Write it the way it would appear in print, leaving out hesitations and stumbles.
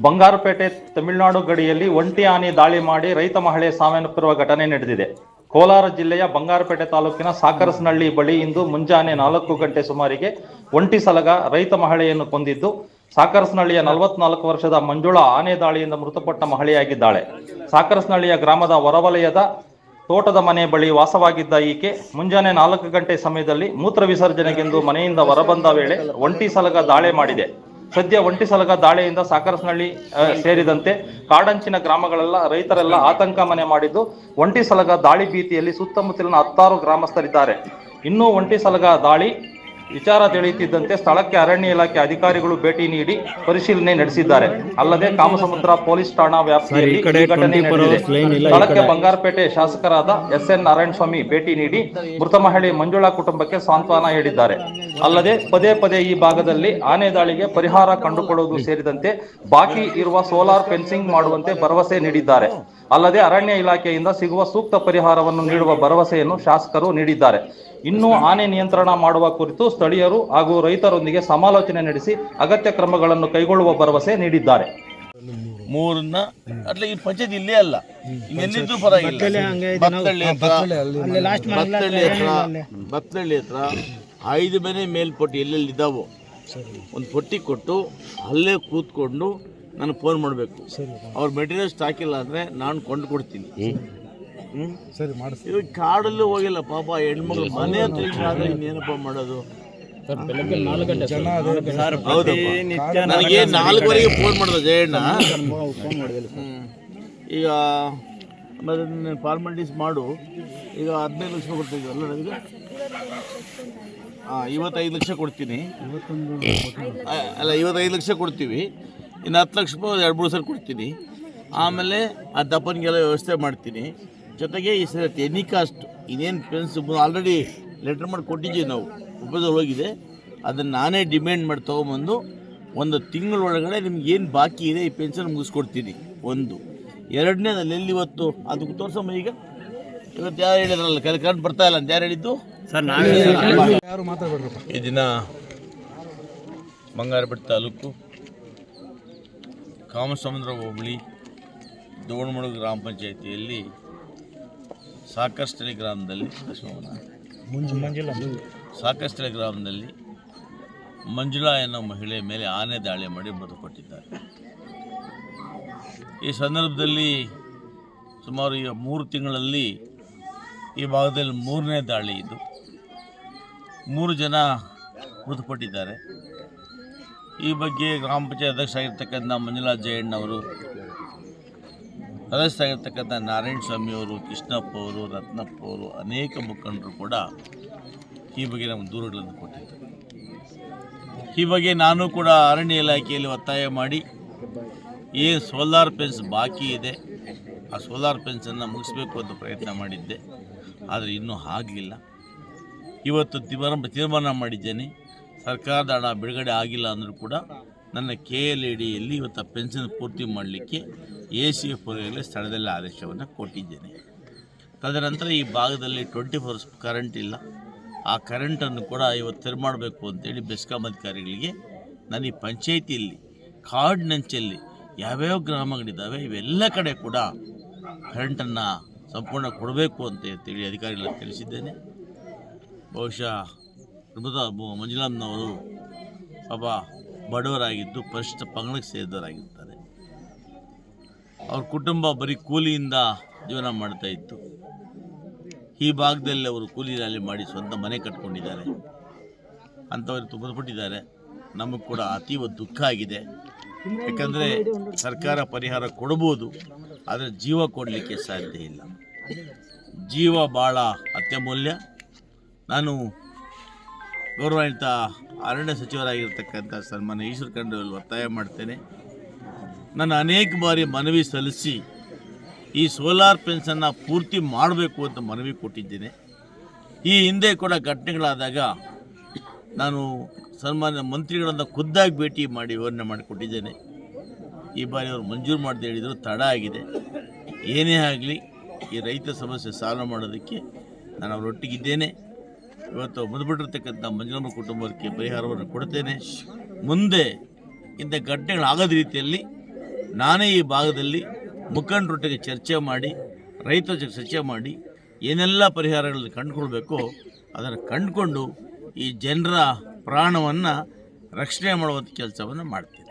ಬಂಗಾರಪೇಟೆ ತಮಿಳುನಾಡು ಗಡಿಯಲ್ಲಿ ಒಂಟಿ ಆನೆ ದಾಳಿ ಮಾಡಿ ರೈತ ಮಹಿಳೆ ಸಾವನ್ನಪ್ಪಿರುವ ಘಟನೆ ನಡೆದಿದೆ. ಕೋಲಾರ ಜಿಲ್ಲೆಯ ಬಂಗಾರಪೇಟೆ ತಾಲೂಕಿನ ಸಾಕರಸನಹಳ್ಳಿ ಬಳಿ ಇಂದು ಮುಂಜಾನೆ 4 ಗಂಟೆ ಸುಮಾರಿಗೆ ಒಂಟಿ ಸಲಗ ರೈತ ಮಹಿಳೆಯನ್ನು ಕೊಂದಿದ್ದು, ಸಾಕರಸನಹಳ್ಳಿಯ 44 ವರ್ಷದ ಮಂಜುಳಾ ಆನೆ ದಾಳಿಯಿಂದ ಮೃತಪಟ್ಟ ಮಹಿಳೆಯಾಗಿದ್ದಾಳೆ. ಸಾಕರಸನಹಳ್ಳಿಯ ಗ್ರಾಮದ ಹೊರವಲಯದ ತೋಟದ ಮನೆ ಬಳಿ ವಾಸವಾಗಿದ್ದ ಈಕೆ ಮುಂಜಾನೆ 4 ಗಂಟೆ ಸಮಯದಲ್ಲಿ ಮೂತ್ರ ವಿಸರ್ಜನೆಗೆಂದು ಮನೆಯಿಂದ ಹೊರಬಂದ ವೇಳೆ ಒಂಟಿ ಸಲಗ ದಾಳಿ ಮಾಡಿದೆ. ಸದ್ಯ ಒಂಟಿ ಸಲಗ ದಾಳಿಯಿಂದ ಸಾಕರಸನಹಳ್ಳಿ ಸೇರಿದಂತೆ ಕಾಡಂಚಿನ ಗ್ರಾಮಗಳೆಲ್ಲ ರೈತರೆಲ್ಲ ಆತಂಕ ಮನೆ ಮಾಡಿದ್ದು, ಒಂಟಿ ಸಲಗ ದಾಳಿ ಭೀತಿಯಲ್ಲಿ ಸುತ್ತಮುತ್ತಲಿನ 10 ಗ್ರಾಮಸ್ಥರಿದ್ದಾರೆ. ಇನ್ನೂ ಒಂಟಿ ಸಲಗ ದಾಳಿ ವಿಚಾರ ತಿಳಿಯುತ್ತಿದ್ದಂತೆ ಸ್ಥಳಕ್ಕೆ ಅರಣ್ಯ ಇಲಾಖೆ ಅಧಿಕಾರಿಗಳು ಭೇಟಿ ನೀಡಿ ಪರಿಶೀಲನೆ ನಡೆಸಿದ್ದಾರೆ. ಅಲ್ಲದೆ ಕಾಮಸಮುದ್ರ ಪೊಲೀಸ್ ಠಾಣಾ ವ್ಯಾಪ್ತಿಯಲ್ಲಿ ಈ ಘಟನೆ ನಡೆದಿದೆ. ಸ್ಥಳಕ್ಕೆ ಬಂಗಾರಪೇಟೆ ಶಾಸಕರಾದ SN ನಾರಾಯಣಸ್ವಾಮಿ ಭೇಟಿ ನೀಡಿ ಮೃತ ಮಹಿಳೆ ಮಂಜುಳಾ ಕುಟುಂಬಕ್ಕೆ ಸಾಂತ್ವನ ಹೇಳಿದ್ದಾರೆ. ಅಲ್ಲದೆ ಪದೇ ಪದೇ ಈ ಭಾಗದಲ್ಲಿ ಆನೆ ದಾಳಿಗೆ ಪರಿಹಾರ ಕಂಡುಕೊಳ್ಳುವುದು ಸೇರಿದಂತೆ ಬಾಕಿ ಇರುವ ಸೋಲಾರ್ ಫೆನ್ಸಿಂಗ್ ಮಾಡುವಂತೆ ಭರವಸೆ ನೀಡಿದ್ದಾರೆ. ಅಲ್ಲದೆ ಅರಣ್ಯ ಇಲಾಖೆಯಿಂದ ಸಿಗುವ ಸೂಕ್ತ ಪರಿಹಾರವನ್ನು ನೀಡುವ ಭರವಸೆಯನ್ನು ಶಾಸಕರು ನೀಡಿದ್ದಾರೆ. ಇನ್ನು ಆನೆ ನಿಯಂತ್ರಣ ಮಾಡುವ ಕುರಿತು ಸ್ಥಳೀಯರು ಹಾಗೂ ರೈತರೊಂದಿಗೆ ಸಮಾಲೋಚನೆ ನಡೆಸಿ ಅಗತ್ಯ ಕ್ರಮಗಳನ್ನು ಕೈಗೊಳ್ಳುವ ಭರವಸೆ ನೀಡಿದ್ದಾರೆ. ಮೂರನ್ನ ಅಟ್ಲ ಈ ಪಂಚಾಯತ್ ಇಲ್ಲೇ ಅಲ್ಲ, ಇನ್ನೆಲ್ಲಿದ್ದು ಪರವಾಗಿಲ್ಲ. ಬತ್ತಳ್ಳಿ ಹತ್ರ 5 ಮನೆ ಮೇಲ್ಪಟ್ಟು ಎಲ್ಲೆಲ್ಲಿ ಇದ್ದಾವೋ ಒಂದು ಪಟ್ಟಿ ಕೊಟ್ಟು ಅಲ್ಲೇ ಕೂತ್ಕೊಂಡು ನಾನು ಫೋನ್ ಮಾಡಬೇಕು. ಅವ್ರ ಮೆಟೀರಿಯಲ್ ಸ್ಟಾಕ್ ಇಲ್ಲ ಅಂದರೆ ನಾನು ಕೊಂಡು ಕೊಡ್ತೀನಿ. ಇವಾಗ ಕಾಡಲ್ಲೂ ಹೋಗಿಲ್ಲ ಪಾಪ, ಹೆಣ್ಮಕ್ಳು ಮನೆ ಹತ್ರ ಇನ್ನೇನಪ್ಪ ಮಾಡೋದು. ನನಗೆ 4 ಫೋನ್ ಮಾಡಿದ ಜಯಣ್ಣ, ಈಗ ಮತ್ತೆ ಫಾರ್ಮಾಲಿಟೀಸ್ ಮಾಡು, ಈಗ 15 ಲಕ್ಷ ಕೊಡ್ತಿದ್ವಿ ಅಲ್ಲ ನನಗೆ. 25 ಲಕ್ಷ ಕೊಡ್ತೀನಿ, ಅಲ್ಲ 25 ಲಕ್ಷ ಕೊಡ್ತೀವಿ. ಇನ್ನು 10 ಲಕ್ಷ ರೂಪಾಯಿ 2-3 ಸಲ ಕೊಡ್ತೀನಿ. ಆಮೇಲೆ ಆ ದಪ್ಪನಿಗೆಲ್ಲ ವ್ಯವಸ್ಥೆ ಮಾಡ್ತೀನಿ. ಜೊತೆಗೆ ಈ ಸರಿ ಎನಿ ಕಾಸ್ಟ್ ಇನ್ನೇನು ಪೆನ್ಸ್ ಆಲ್ರೆಡಿ ಲೆಟ್ರ್ ಮಾಡಿ ಕೊಟ್ಟಿದ್ದೀವಿ ನಾವು, ಪ್ರಪೋಸಲ್ ಹೋಗಿದೆ. ಅದನ್ನು ನಾನೇ ಡಿಮ್ಯಾಂಡ್ ಮಾಡಿ ತೊಗೊಂಬಂದು 1 ತಿಂಗಳೊಳಗಡೆ ನಿಮ್ಗೆ ಏನು ಬಾಕಿ ಇದೆ ಈ ಪೆನ್ಷನ್ ಮುಗಿಸ್ಕೊಡ್ತೀನಿ. 1. 2ನೇದಲ್ಲಿ ಎಲ್ಲಿ ಇವತ್ತು ಅದಕ್ಕೆ ತೋರ್ಸಮ್ಮ. ಇವತ್ತು ಯಾರು ಹೇಳಿದ್ರಲ್ಲ ಕರೆಂಟ್ ಬರ್ತಾ ಇಲ್ಲ ಅಂತ ಯಾರು ಹೇಳಿದ್ದು ಸರ್? ಈ ದಿನ ಬಂಗಾರಪೇಟೆ ತಾಲೂಕು ಕಾಮಸಮುದ್ರ ಹೋಬಳಿ ದೋಣಮುಳು ಗ್ರಾಮ ಪಂಚಾಯಿತಿಯಲ್ಲಿ ಸಾಕರಸನಹಳ್ಳಿ ಗ್ರಾಮದಲ್ಲಿ ಮಂಜುಳಾ ಎನ್ನುವ ಮಹಿಳೆ ಮೇಲೆ ಆನೆ ದಾಳಿ ಮಾಡಿ ಮೃತಪಟ್ಟಿದ್ದಾರೆ. ಈ ಸಂದರ್ಭದಲ್ಲಿ ಸುಮಾರು 3 ತಿಂಗಳಲ್ಲಿ ಈ ಭಾಗದಲ್ಲಿ 3ನೇ ದಾಳಿ ಇದು. 3 ಜನ ಮೃತಪಟ್ಟಿದ್ದಾರೆ. ಈ ಬಗ್ಗೆ ಗ್ರಾಮ ಪಂಚಾಯತ್ ಅಧ್ಯಕ್ಷ ಆಗಿರ್ತಕ್ಕಂಥ ಮಂಜುಳಾ ಜಯಣ್ಣವರು, ಸದಸ್ಯರಾಗಿರ್ತಕ್ಕಂಥ ನಾರಾಯಣಸ್ವಾಮಿ ಅವರು, ಕೃಷ್ಣಪ್ಪ ಅವರು, ರತ್ನಪ್ಪ ಅವರು, ಅನೇಕ ಮುಖಂಡರು ಕೂಡ ಈ ಬಗ್ಗೆ ನಮಗೆ ದೂರುಗಳನ್ನು ಕೊಟ್ಟಿದ್ದಾರೆ. ಈ ಬಗ್ಗೆ ನಾನು ಕೂಡ ಅರಣ್ಯ ಇಲಾಖೆಯಲ್ಲಿ ಒತ್ತಾಯ ಮಾಡಿ ಏನು ಸೋಲಾರ್ ಫೆನ್ಸ್ ಬಾಕಿ ಇದೆ ಆ ಸೋಲಾರ್ ಫೆನ್ಸನ್ನು ಮುಗಿಸ್ಬೇಕು ಅಂತ ಪ್ರಯತ್ನ ಮಾಡಿದ್ದೆ, ಆದರೆ ಇನ್ನೂ ಆಗಲಿಲ್ಲ. ಇವತ್ತು ತೀರ್ಮಾನ ಮಾಡಿದ್ದೇನೆ, ಸರ್ಕಾರದ ಹಣ ಬಿಡುಗಡೆ ಆಗಿಲ್ಲ ಅಂದರೂ ಕೂಡ ನನ್ನ KLADಯಲ್ಲಿ ಇವತ್ತು ಪೆನ್ಷನ್ ಪೂರ್ತಿ ಮಾಡಲಿಕ್ಕೆ ACF ಅವರಿಗೆ ಸ್ಥಳದಲ್ಲಿ ಆದೇಶವನ್ನು ಕೊಟ್ಟಿದ್ದೇನೆ. ತದನಂತರ ಈ ಭಾಗದಲ್ಲಿ 24 hours ಕರೆಂಟ್ ಇಲ್ಲ. ಆ ಕರೆಂಟನ್ನು ಕೂಡ ಇವತ್ತು ತೆರವು ಮಾಡಬೇಕು ಅಂತೇಳಿ ಬೆಸ್ಕಾಂ ಅಧಿಕಾರಿಗಳಿಗೆ ನಾನು ಈ ಪಂಚಾಯಿತಿಯಲ್ಲಿ ಕಾಡಿನಂಚಲ್ಲಿ ಯಾವ್ಯಾವ ಗ್ರಾಮಗಳಿದ್ದಾವೆ ಇವೆಲ್ಲ ಕಡೆ ಕೂಡ ಕರೆಂಟನ್ನು ಸಂಪೂರ್ಣ ಕೊಡಬೇಕು ಅಂತ ಹೇಳಿ ಅಧಿಕಾರಿಗಳಿಗೆ ತಿಳಿಸಿದ್ದೇನೆ. ಬಹುಶಃ ಮಂಜುಳಮ್ಮನವರು ಪಾಪ ಬಡವರಾಗಿದ್ದು ಪರಿಶಿಷ್ಟ ಪಂಗಡಕ್ಕೆ ಸೇರಿದವರಾಗಿರ್ತಾರೆ. ಅವ್ರ ಕುಟುಂಬ ಬರೀ ಕೂಲಿಯಿಂದ ಜೀವನ ಮಾಡ್ತಾ ಇತ್ತು. ಈ ಭಾಗದಲ್ಲಿ ಅವರು ಕೂಲಿ ನಾಲಿ ಮಾಡಿ ಸ್ವಂತ ಮನೆ ಕಟ್ಕೊಂಡಿದ್ದಾರೆ. ಅಂಥವ್ರು ತುಂಬಲ್ಪಟ್ಟಿದ್ದಾರೆ. ನಮಗೆ ಕೂಡ ಅತೀವ ದುಃಖ ಆಗಿದೆ. ಯಾಕಂದರೆ ಸರ್ಕಾರ ಪರಿಹಾರ ಕೊಡ್ಬೋದು, ಆದರೆ ಜೀವ ಕೊಡಲಿಕ್ಕೆ ಸಾಧ್ಯ ಇಲ್ಲ. ಜೀವ ಭಾಳ ಅತ್ಯಮೂಲ್ಯ. ನಾನು ಗೌರವಾನ್ವಿತ ಅರಣ್ಯ ಸಚಿವರಾಗಿರ್ತಕ್ಕಂಥ ಸನ್ಮಾನ್ಯ ಈಶ್ವರ ಖಂಡ್ರೆ ಒತ್ತಾಯ ಮಾಡ್ತೇನೆ. ನಾನು ಅನೇಕ ಬಾರಿ ಮನವಿ ಸಲ್ಲಿಸಿ ಈ ಸೋಲಾರ್ ಫೆನ್ಸನ್ನು ಪೂರ್ತಿ ಮಾಡಬೇಕು ಅಂತ ಮನವಿ ಕೊಟ್ಟಿದ್ದೇನೆ. ಈ ಹಿಂದೆ ಕೂಡ ಘಟನೆಗಳಾದಾಗ ನಾನು ಸನ್ಮಾನ್ಯ ಮಂತ್ರಿಗಳನ್ನು ಖುದ್ದಾಗಿ ಭೇಟಿ ಮಾಡಿ ವಿವರಣೆ ಮಾಡಿಕೊಟ್ಟಿದ್ದೇನೆ. ಈ ಬಾರಿ ಅವರು ಮಂಜೂರು ಮಾಡದೆ ಹೇಳಿದರು, ತಡ ಆಗಿದೆ. ಏನೇ ಆಗಲಿ ಈ ರೈತ ಸಮಸ್ಯೆ ಸಾಲ್ವ್ ಮಾಡೋದಕ್ಕೆ ನಾನು ಅವರೊಟ್ಟಿಗಿದ್ದೇನೆ. ಇವತ್ತು ಮೃತಪಟ್ಟಿರ್ತಕ್ಕಂಥ ಮಂಜುಳಮ್ಮ ಕುಟುಂಬಕ್ಕೆ ಪರಿಹಾರವನ್ನು ಕೊಡ್ತೇನೆ. ಮುಂದೆ ಇಂಥ ಘಟನೆಗಳಾಗದ ರೀತಿಯಲ್ಲಿ ನಾನೇ ಈ ಭಾಗದಲ್ಲಿ ಮುಖಂಡರೊಟ್ಟಿಗೆ ಚರ್ಚೆ ಮಾಡಿ ರೈತರ ಜೊತೆ ಚರ್ಚೆ ಮಾಡಿ ಏನೆಲ್ಲ ಪರಿಹಾರಗಳನ್ನು ಕಂಡುಕೊಳ್ಬೇಕೋ ಅದನ್ನು ಕಂಡುಕೊಂಡು ಈ ಜನರ ಪ್ರಾಣವನ್ನು ರಕ್ಷಣೆ ಮಾಡುವಂಥ ಕೆಲಸವನ್ನು ಮಾಡ್ತೀನಿ.